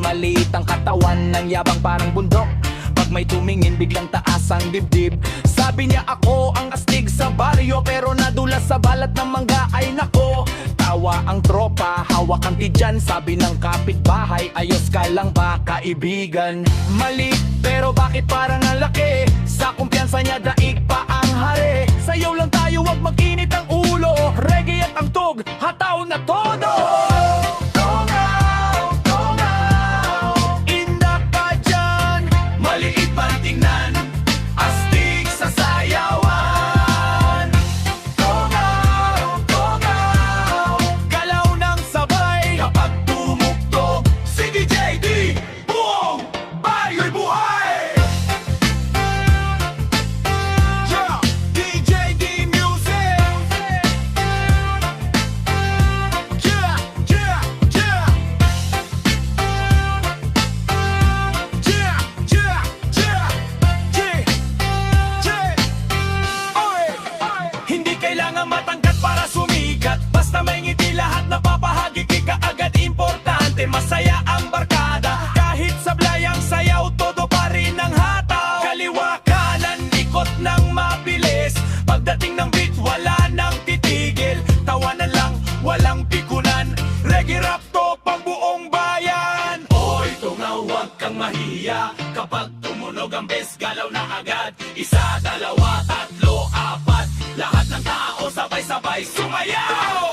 maliit ang katawan ng yabang parang bundok. Pag may tumingin biglang taas ang dibdib. Sabi niya ako ang astig sa baryo, pero nadulas sa balat ng mangga ay nako. Tawa ang tropa, hawak ang tidyan. Sabi ng kapitbahay, ayos ka lang ba kaibigan? Mali, pero bakit parang ang laki? Sa kumpiyansa niya daig pa ang hari. Sayaw lang tayo, wag mag-init ang ulo. Reggae at ang tug, hataw na todo. Tongaw, tongaw, indak ka dyan. Maliit man tingnan, astig sa sayawan. Tongaw, tongaw, galaw ng sabay kapag tumugtog si DJ D. Buong Baryo'y buhay! Yeah, DJ D Music. Yeah, yeah, yeah. Yeah, yeah, yeah. Yeah, yeah. Oy! Hindi kailangan matangkat para sumikat. Basta may ngiti lahat napapahagi kaagad. Importante, masaya ang barkada. Kahit sablay ang sayaw, todo pa rin ang hataw. Kaliwa kanan, ikot ng mabilis. Pagdating ng beat, wala nang titigil. Tawanan lang, walang pikunan. Reggae rap to pang buong bayan. Oy, tungaw, huwag kang mahiya. Kapag tumunog ang bes, galaw na agad. Isa, dalawa, tatlo, apat. Lahat ng tao sabay-sabay sumayaw.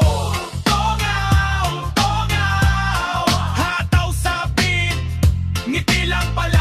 Tongaw, tongaw, hataw sa beat. Ngiti lang pala